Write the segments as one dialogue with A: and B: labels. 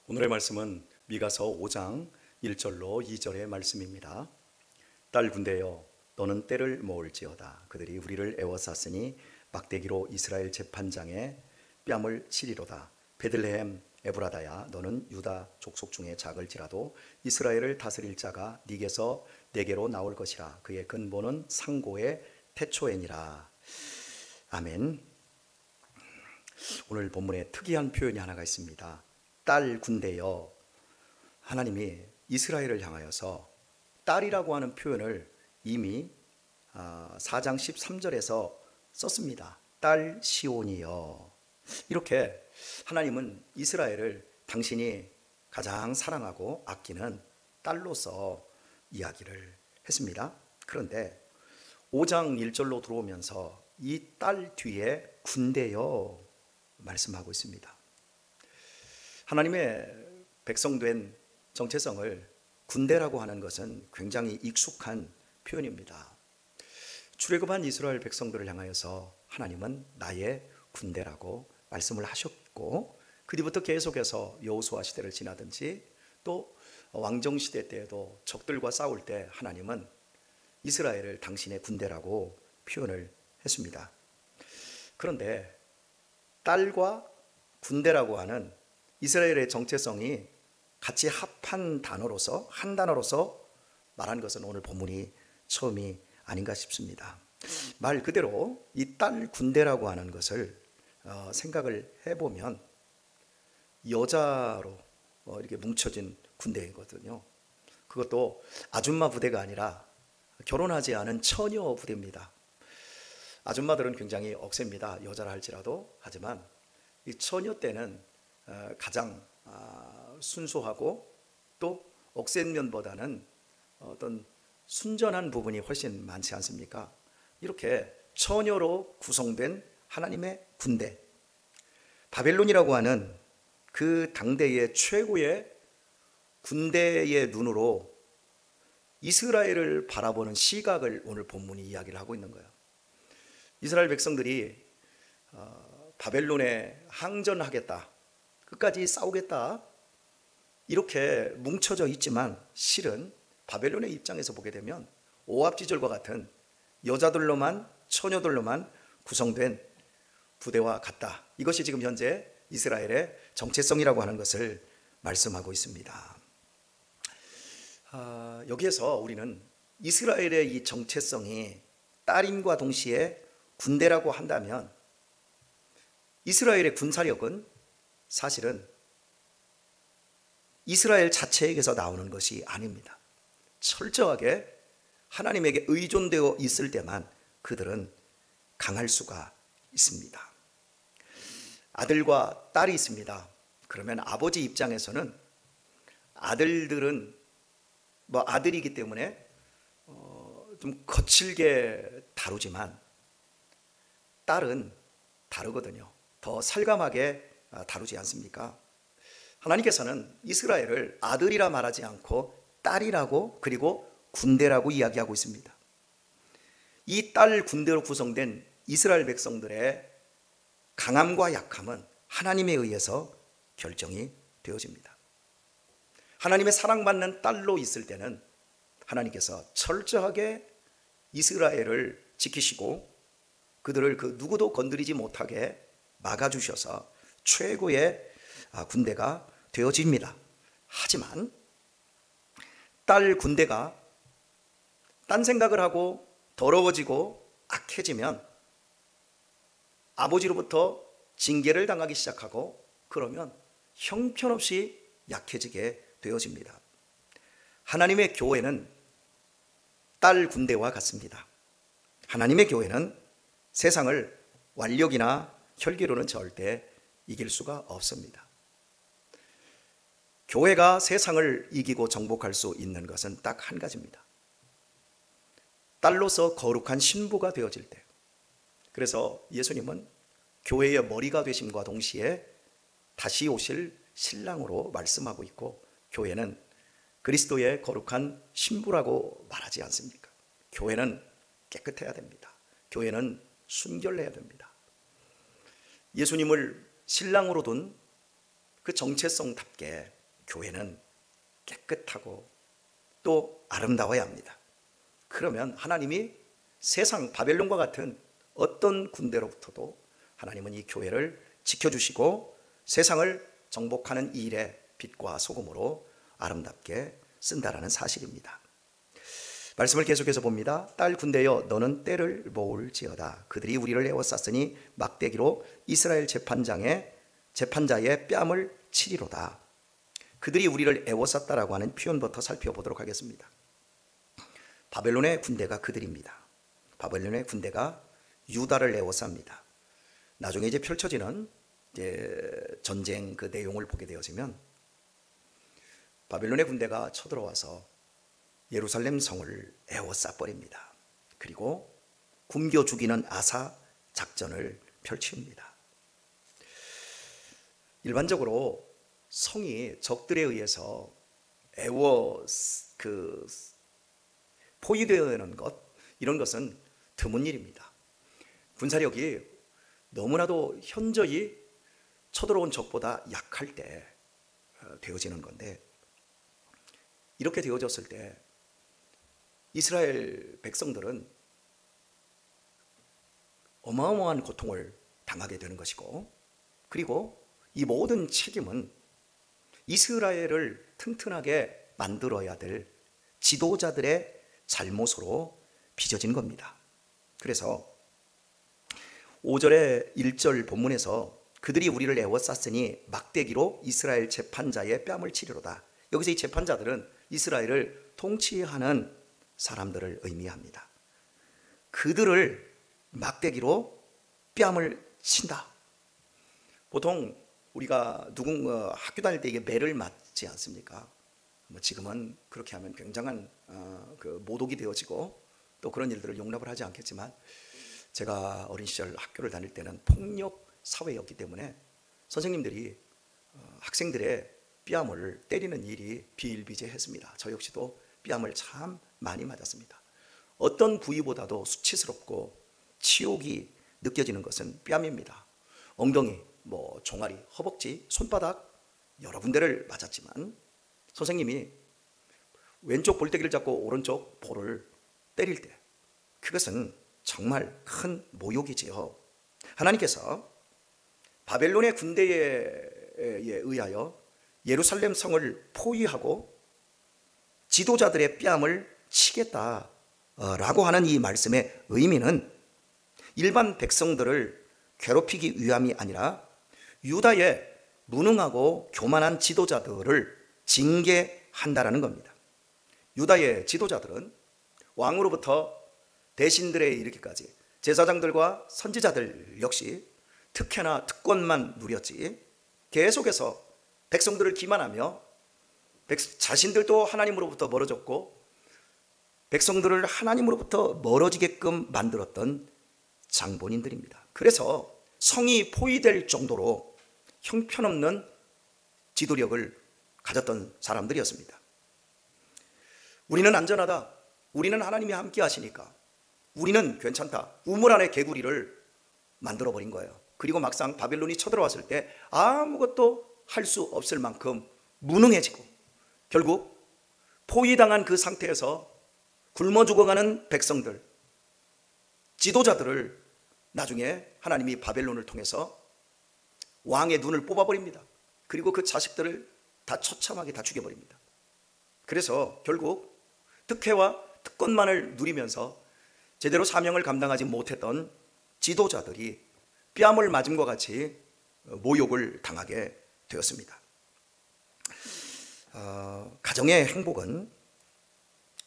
A: 오늘의 말씀은 미가서 5장 1절로 2절의 말씀입니다. 딸 군대여, 너는 때를 모을지어다. 그들이 우리를 애워쌌으니 막대기로 이스라엘 재판장에 뺨을 치리로다. 베들레헴 에브라다야, 너는 유다 족속 중에 작을지라도 이스라엘을 다스릴 자가 네게서 내게로 나올 것이라. 그의 근본은 상고의 태초에니라. 아멘. 오늘 본문에 특이한 표현이 하나가 있습니다. 딸 군대여. 하나님이 이스라엘을 향하여서 딸이라고 하는 표현을 이미 4장 13절에서 썼습니다. 딸 시온이여. 이렇게 하나님은 이스라엘을 당신이 가장 사랑하고 아끼는 딸로서 이야기를 했습니다. 그런데 5장 1절로 들어오면서 이 딸 뒤에 군대여 말씀하고 있습니다. 하나님의 백성된 정체성을 군대라고 하는 것은 굉장히 익숙한 표현입니다. 출애굽한 이스라엘 백성들을 향하여서 하나님은 나의 군대라고 말씀을 하셨고, 그 뒤부터 계속해서 여호수아 시대를 지나든지 또 왕정 시대 때에도 적들과 싸울 때 하나님은 이스라엘을 당신의 군대라고 표현을 했습니다. 그런데 딸과 군대라고 하는 이스라엘의 정체성이 같이 합한 단어로서, 한 단어로서 말한 것은 오늘 본문이 처음이 아닌가 싶습니다. 말 그대로 이 딸 군대라고 하는 것을 생각을 해보면 여자로 이렇게 뭉쳐진 군대이거든요. 그것도 아줌마 부대가 아니라 결혼하지 않은 처녀 부대입니다. 아줌마들은 굉장히 억셉니다. 여자라 할지라도. 하지만 이 처녀 때는 가장 순수하고 또 억센 면보다는 어떤 순전한 부분이 훨씬 많지 않습니까? 이렇게 처녀로 구성된 하나님의 군대, 바벨론이라고 하는 그 당대의 최고의 군대의 눈으로 이스라엘을 바라보는 시각을 오늘 본문이 이야기를 하고 있는 거예요. 이스라엘 백성들이 바벨론에 항전하겠다, 끝까지 싸우겠다, 이렇게 뭉쳐져 있지만 실은 바벨론의 입장에서 보게 되면 오합지졸과 같은 여자들로만, 처녀들로만 구성된 부대와 같다. 이것이 지금 현재 이스라엘의 정체성이라고 하는 것을 말씀하고 있습니다. 여기에서 우리는 이스라엘의 이 정체성이 딸임과 동시에 군대라고 한다면 이스라엘의 군사력은 사실은 이스라엘 자체에게서 나오는 것이 아닙니다. 철저하게 하나님에게 의존되어 있을 때만 그들은 강할 수가 있습니다. 아들과 딸이 있습니다. 그러면 아버지 입장에서는 아들들은 아들이기 때문에 좀 거칠게 다루지만 딸은 다르거든요. 더 살감하게 다루지 않습니까? 하나님께서는 이스라엘을 아들이라 말하지 않고 딸이라고, 그리고 군대라고 이야기하고 있습니다. 이 딸 군대로 구성된 이스라엘 백성들의 강함과 약함은 하나님에 의해서 결정이 되어집니다. 하나님의 사랑받는 딸로 있을 때는 하나님께서 철저하게 이스라엘을 지키시고 그들을 그 누구도 건드리지 못하게 막아주셔서 최고의 군대가 되어집니다. 하지만 딸 군대가 딴 생각을 하고 더러워지고 악해지면 아버지로부터 징계를 당하기 시작하고 그러면 형편없이 약해지게 되어집니다. 하나님의 교회는 딸 군대와 같습니다. 하나님의 교회는 세상을 완력이나 혈기로는 절대 이길 수가 없습니다. 교회가 세상을 이기고 정복할 수 있는 것은 딱 한 가지입니다. 딸로서 거룩한 신부가 되어질 때. 그래서 예수님은 교회의 머리가 되심과 동시에 다시 오실 신랑으로 말씀하고 있고, 교회는 그리스도의 거룩한 신부라고 말하지 않습니까? 교회는 깨끗해야 됩니다. 교회는 순결해야 됩니다. 예수님을 신랑으로 둔 그 정체성답게 교회는 깨끗하고 또 아름다워야 합니다. 그러면 하나님이 세상 바벨론과 같은 어떤 군대로부터도 하나님은 이 교회를 지켜주시고 세상을 정복하는 이 일에 빛과 소금으로 아름답게 쓴다라는 사실입니다. 말씀을 계속해서 봅니다. 딸 군대여 너는 때를 모을지어다. 그들이 우리를 에워쌌으니 막대기로 이스라엘 재판자의 뺨을 치리로다. 그들이 우리를 에워쌌다라고 하는 표현부터 살펴보도록 하겠습니다. 바벨론의 군대가 그들입니다. 바벨론의 군대가 유다를 에워쌉니다. 나중에 이제 펼쳐지는 전쟁 그 내용을 보게 되어지면 바벨론의 군대가 쳐들어와서 예루살렘 성을 에워싸 버립니다. 그리고 굶겨 죽이는 아사 작전을 펼칩니다. 일반적으로 성이 적들에 의해서 포위되는 것, 이런 것은 드문 일입니다. 군사력이 너무나도 현저히 쳐들어온 적보다 약할 때 되어지는 건데, 이렇게 되어졌을 때 이스라엘 백성들은 어마어마한 고통을 당하게 되는 것이고, 그리고 이 모든 책임은 이스라엘을 튼튼하게 만들어야 될 지도자들의 잘못으로 빚어진 겁니다. 그래서 5절의 1절 본문에서 그들이 우리를 에워쌌으니 막대기로 이스라엘 재판자의 뺨을 치리로다. 여기서 이 재판자들은 이스라엘을 통치하는 사람들을 의미합니다. 그들을 막대기로 뺨을 친다. 보통 우리가 학교 다닐 때 이게 매를 맞지 않습니까? 지금은 그렇게 하면 굉장한 모독이 되어지고 또 그런 일들을 용납을 하지 않겠지만, 제가 어린 시절 학교를 다닐 때는 폭력 사회였기 때문에 선생님들이 학생들의 뺨을 때리는 일이 비일비재했습니다. 저 역시도 뺨을 참 많이 맞았습니다. 어떤 부위보다도 수치스럽고 치욕이 느껴지는 것은 뺨입니다. 엉덩이, 종아리, 허벅지, 손바닥 여러 군데를 맞았지만 선생님이 왼쪽 볼때기를 잡고 오른쪽 볼을 때릴 때 그것은 정말 큰 모욕이지요. 하나님께서 바벨론의 군대에 의하여 예루살렘 성을 포위하고 지도자들의 뺨을 치겠다라고 하는 이 말씀의 의미는 일반 백성들을 괴롭히기 위함이 아니라 유다의 무능하고 교만한 지도자들을 징계한다라는 겁니다. 유다의 지도자들은 왕으로부터 대신들에 이르기까지 제사장들과 선지자들 역시 특혜나 특권만 누렸지, 계속해서 백성들을 기만하며 자신들도 하나님으로부터 멀어졌고 백성들을 하나님으로부터 멀어지게끔 만들었던 장본인들입니다. 그래서 성이 포위될 정도로 형편없는 지도력을 가졌던 사람들이었습니다. 우리는 안전하다, 우리는 하나님이 함께 하시니까 우리는 괜찮다, 우물 안에 개구리를 만들어버린 거예요. 그리고 막상 바벨론이 쳐들어왔을 때 아무것도 할 수 없을 만큼 무능해지고 결국 포위당한 그 상태에서 굶어 죽어가는 백성들, 지도자들을 나중에 하나님이 바벨론을 통해서 왕의 눈을 뽑아버립니다. 그리고 그 자식들을 다 처참하게 다 죽여버립니다. 그래서 결국 특혜와 특권만을 누리면서 제대로 사명을 감당하지 못했던 지도자들이 뺨을 맞음과 같이 모욕을 당하게 되었습니다. 가정의 행복은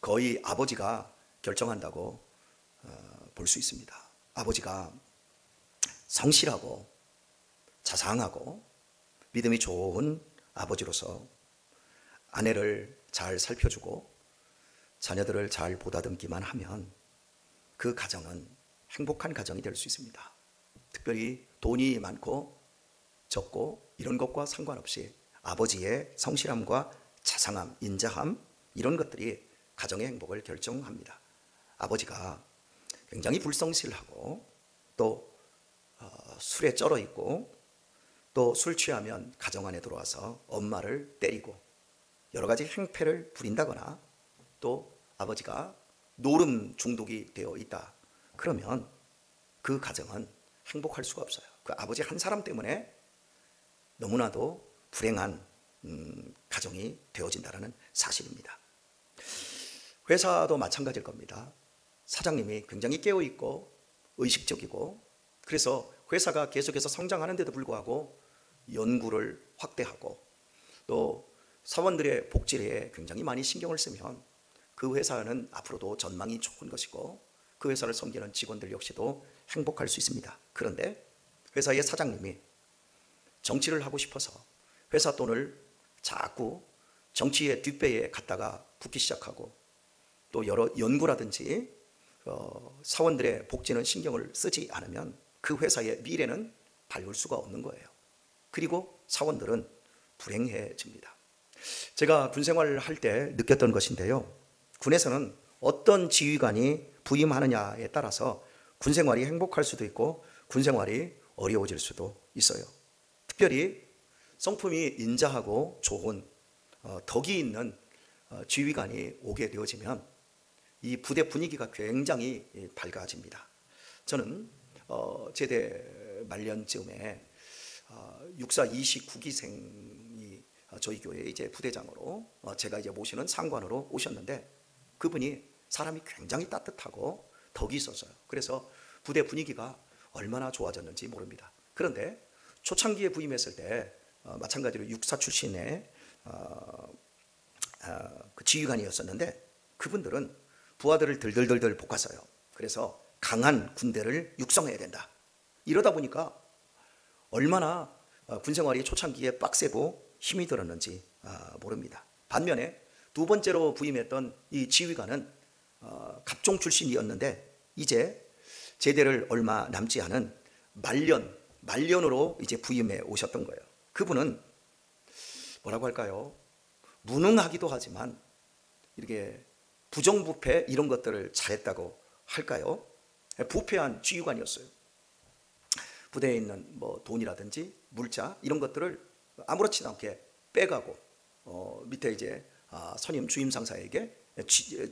A: 거의 아버지가 결정한다고 볼 수 있습니다. 아버지가 성실하고 자상하고 믿음이 좋은 아버지로서 아내를 잘 살펴주고 자녀들을 잘 보다듬기만 하면 그 가정은 행복한 가정이 될 수 있습니다. 특별히 돈이 많고 적고 이런 것과 상관없이 아버지의 성실함과 자상함, 인자함, 이런 것들이 가정의 행복을 결정합니다. 아버지가 굉장히 불성실하고 또 술에 쩔어 있고 또 술 취하면 가정 안에 들어와서 엄마를 때리고 여러 가지 행패를 부린다거나 또 아버지가 노름 중독이 되어 있다. 그러면 그 가정은 행복할 수가 없어요. 그 아버지 한 사람 때문에 너무나도 불행한 가정이 되어진다는 사실입니다. 회사도 마찬가지일 겁니다. 사장님이 굉장히 깨어있고 의식적이고 그래서 회사가 계속해서 성장하는데도 불구하고 연구를 확대하고 또 사원들의 복지에 굉장히 많이 신경을 쓰면 그 회사는 앞으로도 전망이 좋은 것이고 그 회사를 섬기는 직원들 역시도 행복할 수 있습니다. 그런데 회사의 사장님이 정치를 하고 싶어서 회사 돈을 자꾸 정치의 뒷배에 갖다가 붓기 시작하고 또 여러 연구라든지 사원들의 복지는 신경을 쓰지 않으면 그 회사의 미래는 밝을 수가 없는 거예요. 그리고 사원들은 불행해집니다. 제가 군 생활을 할 때 느꼈던 것인데요. 군에서는 어떤 지휘관이 부임하느냐에 따라서 군 생활이 행복할 수도 있고 군 생활이 어려워질 수도 있어요. 특별히 성품이 인자하고 좋은 덕이 있는 지휘관이 오게 되어지면 이 부대 분위기가 굉장히 밝아집니다. 저는 제대 말년쯤에 육사 29기생이 저희 교회 이제 부대장으로 제가 이제 모시는 상관으로 오셨는데 그분이 사람이 굉장히 따뜻하고 덕이 있었어요. 그래서 부대 분위기가 얼마나 좋아졌는지 모릅니다. 그런데 초창기에 부임했을 때 마찬가지로 육사 출신의 그 지휘관이었었는데 그분들은 부하들을 들들들들 볶았어요. 그래서 강한 군대를 육성해야 된다. 이러다 보니까 얼마나 군생활이 초창기에 빡세고 힘이 들었는지 모릅니다. 반면에 두 번째로 부임했던 이 지휘관은 갑종 출신이었는데 이제 제대를 얼마 남지 않은 말년으로 이제 부임해 오셨던 거예요. 그분은 뭐라고 할까요? 무능하기도 하지만 이렇게 부정부패 이런 것들을 잘했다고 할까요? 부패한 지휘관이었어요. 부대에 있는 뭐 돈이라든지 물자 이런 것들을 아무렇지도 않게 빼가고 밑에 이제 선임 주임 상사에게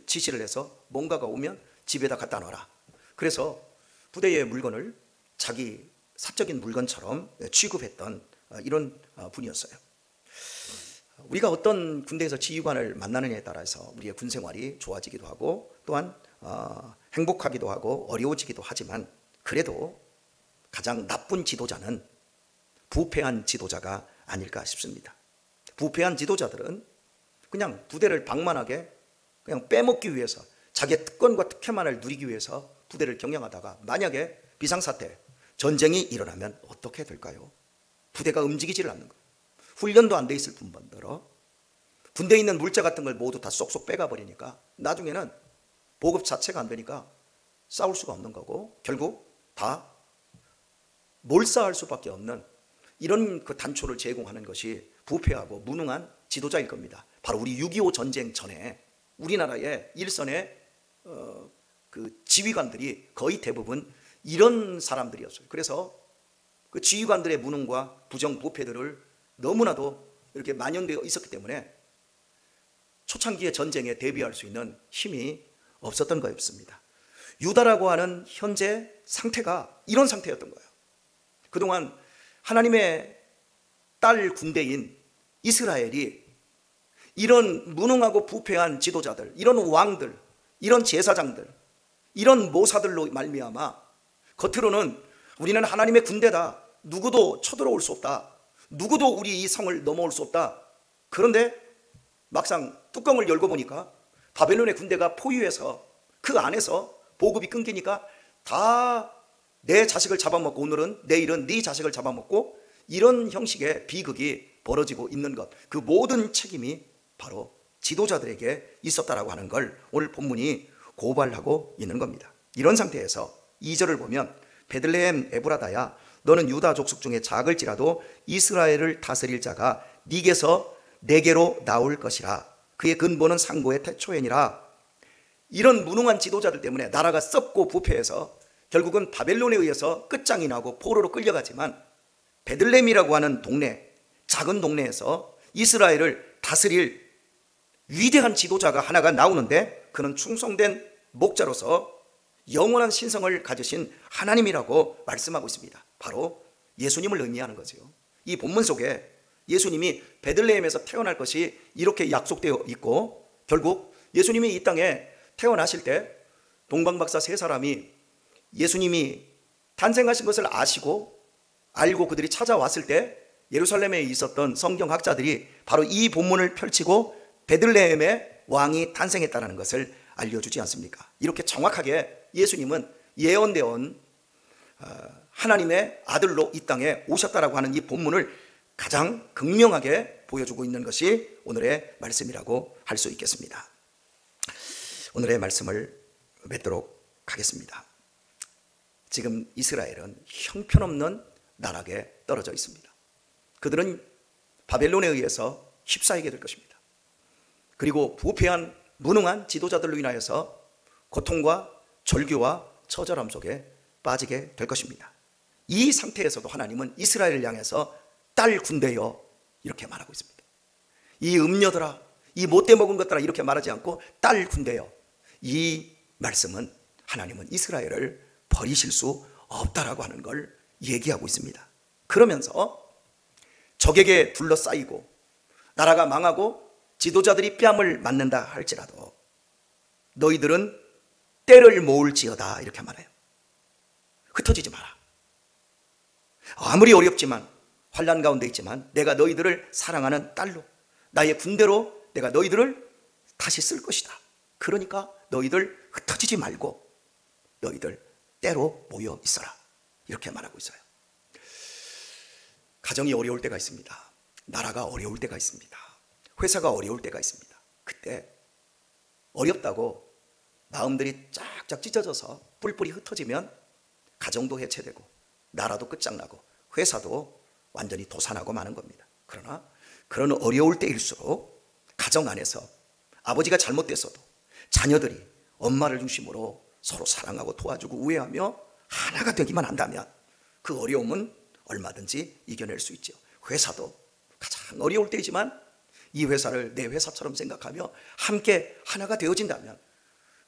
A: 지시를 해서 뭔가가 오면 집에다 갖다 놔라. 그래서 부대의 물건을 자기 사적인 물건처럼 취급했던 이런 분이었어요. 우리가 어떤 군대에서 지휘관을 만나느냐에 따라서 우리의 군 생활이 좋아지기도 하고 또한 행복하기도 하고 어려워지기도 하지만 그래도 가장 나쁜 지도자는 부패한 지도자가 아닐까 싶습니다. 부패한 지도자들은 그냥 부대를 방만하게 그냥 빼먹기 위해서 자기의 특권과 특혜만을 누리기 위해서 부대를 경영하다가 만약에 비상사태, 전쟁이 일어나면 어떻게 될까요? 부대가 움직이지를 않는 거예요. 훈련도 안 돼 있을 뿐더러 군대에 있는 물자 같은 걸 모두 다 쏙쏙 빼가 버리니까 나중에는 보급 자체가 안 되니까 싸울 수가 없는 거고 결국 다 몰사할 수밖에 없는 이런 그 단초를 제공하는 것이 부패하고 무능한 지도자일 겁니다. 바로 우리 6.25 전쟁 전에 우리나라의 일선의 그 지휘관들이 거의 대부분 이런 사람들이었어요. 그래서 그 지휘관들의 무능과 부정부패들을 너무나도 이렇게 만연되어 있었기 때문에 초창기의 전쟁에 대비할 수 있는 힘이 없었던 거였습니다. 유다라고 하는 현재 상태가 이런 상태였던 거예요. 그동안 하나님의 딸 군대인 이스라엘이 이런 무능하고 부패한 지도자들, 이런 왕들, 이런 제사장들, 이런 모사들로 말미암아 겉으로는 우리는 하나님의 군대다. 누구도 쳐들어올 수 없다. 누구도 우리 이 성을 넘어올 수 없다. 그런데 막상 뚜껑을 열고 보니까 바벨론의 군대가 포위해서 그 안에서 보급이 끊기니까 다 내 자식을 잡아먹고 오늘은 내일은 네 자식을 잡아먹고 이런 형식의 비극이 벌어지고 있는 것, 그 모든 책임이 바로 지도자들에게 있었다라고 하는 걸 오늘 본문이 고발하고 있는 겁니다. 이런 상태에서 2절을 보면 베들레헴 에브라다야 너는 유다 족속 중에 작을지라도 이스라엘을 다스릴 자가 네게서 내게로 나올 것이라. 그의 근본은 상고의 태초에니라. 이런 무능한 지도자들 때문에 나라가 썩고 부패해서 결국은 바벨론에 의해서 끝장이 나고 포로로 끌려가지만 베들레헴이라고 하는 동네, 작은 동네에서 이스라엘을 다스릴 위대한 지도자가 하나가 나오는데 그는 충성된 목자로서 영원한 신성을 가지신 하나님이라고 말씀하고 있습니다. 바로 예수님을 의미하는 거죠. 이 본문 속에 예수님이 베들레헴에서 태어날 것이 이렇게 약속되어 있고, 결국 예수님이 이 땅에 태어나실 때 동방박사 세 사람이 예수님이 탄생하신 것을 알고 그들이 찾아왔을 때 예루살렘에 있었던 성경학자들이 바로 이 본문을 펼치고 베들레헴에 왕이 탄생했다는 것을 알려주지 않습니까? 이렇게 정확하게 예수님은 예언되어 하나님의 아들로 이 땅에 오셨다라고 하는 이 본문을 가장 극명하게 보여주고 있는 것이 오늘의 말씀이라고 할 수 있겠습니다. 오늘의 말씀을 맺도록 하겠습니다. 지금 이스라엘은 형편없는 나락에 떨어져 있습니다. 그들은 바벨론에 의해서 휩싸이게 될 것입니다. 그리고 부패한 무능한 지도자들로 인하여서 고통과 절규와 처절함 속에 빠지게 될 것입니다. 이 상태에서도 하나님은 이스라엘을 향해서 딸 군대여 이렇게 말하고 있습니다. 이 음녀들아, 이 못돼 먹은 것들아 이렇게 말하지 않고 딸 군대여. 이 말씀은 하나님은 이스라엘을 버리실 수 없다라고 하는 걸 얘기하고 있습니다. 그러면서 적에게 둘러싸이고 나라가 망하고 지도자들이 뺨을 맞는다 할지라도 너희들은 때를 모을지어다 이렇게 말해요. 흩어지지 마라. 아무리 어렵지만 환난 가운데 있지만 내가 너희들을 사랑하는 딸로, 나의 군대로 내가 너희들을 다시 쓸 것이다. 그러니까 너희들 흩어지지 말고 너희들 때로 모여 있어라 이렇게 말하고 있어요. 가정이 어려울 때가 있습니다. 나라가 어려울 때가 있습니다. 회사가 어려울 때가 있습니다. 그때 어렵다고 마음들이 쫙쫙 찢어져서 뿔뿔이 흩어지면 가정도 해체되고 나라도 끝장나고 회사도 완전히 도산하고 마는 겁니다. 그러나 그런 어려울 때일수록 가정 안에서 아버지가 잘못됐어도 자녀들이 엄마를 중심으로 서로 사랑하고 도와주고 우애하며 하나가 되기만 한다면 그 어려움은 얼마든지 이겨낼 수 있죠. 회사도 가장 어려울 때이지만 이 회사를 내 회사처럼 생각하며 함께 하나가 되어진다면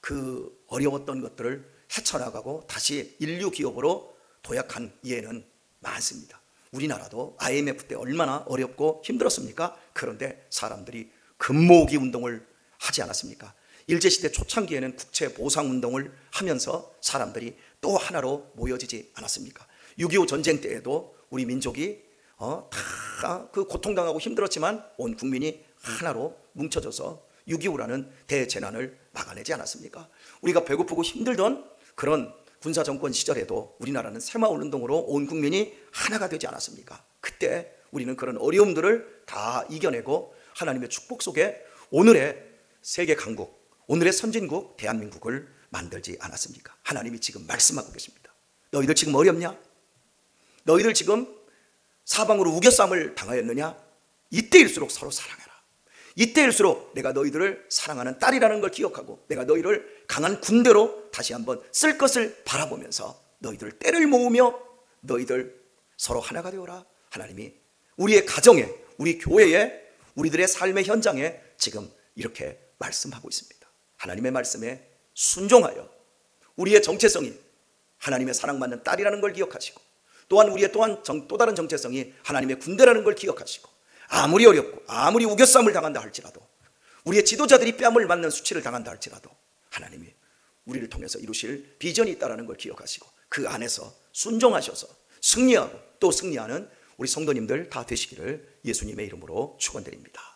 A: 그 어려웠던 것들을 헤쳐나가고 다시 인류 기업으로 도약한 예는 많습니다. 우리나라도 IMF 때 얼마나 어렵고 힘들었습니까? 그런데 사람들이 금모으기 운동을 하지 않았습니까? 일제시대 초창기에는 국채보상운동을 하면서 사람들이 또 하나로 모여지지 않았습니까? 6.25 전쟁 때에도 우리 민족이 다 그 고통당하고 힘들었지만 온 국민이 하나로 뭉쳐져서 6.25라는 대재난을 막아내지 않았습니까? 우리가 배고프고 힘들던 그런 군사정권 시절에도 우리나라는 새마을운동으로 온 국민이 하나가 되지 않았습니까? 그때 우리는 그런 어려움들을 다 이겨내고 하나님의 축복 속에 오늘의 세계 강국, 오늘의 선진국 대한민국을 만들지 않았습니까? 하나님이 지금 말씀하고 계십니다. 너희들 지금 어렵냐? 너희들 지금 사방으로 우겨쌈을 당하였느냐? 이때일수록 서로 사랑해라. 이때일수록 내가 너희들을 사랑하는 딸이라는 걸 기억하고 내가 너희를 강한 군대로 다시 한번 쓸 것을 바라보면서 너희들 때를 모으며 너희들 서로 하나가 되어라. 하나님이 우리의 가정에, 우리 교회에, 우리들의 삶의 현장에 지금 이렇게 말씀하고 있습니다. 하나님의 말씀에 순종하여 우리의 정체성이 하나님의 사랑받는 딸이라는 걸 기억하시고 또한 우리의 또 다른 정체성이 하나님의 군대라는 걸 기억하시고 아무리 어렵고 아무리 우겨쌈을 당한다 할지라도 우리의 지도자들이 뺨을 맞는 수치를 당한다 할지라도 하나님이 우리를 통해서 이루실 비전이 있다는 걸 기억하시고 그 안에서 순종하셔서 승리하고 또 승리하는 우리 성도님들 다 되시기를 예수님의 이름으로 축원드립니다.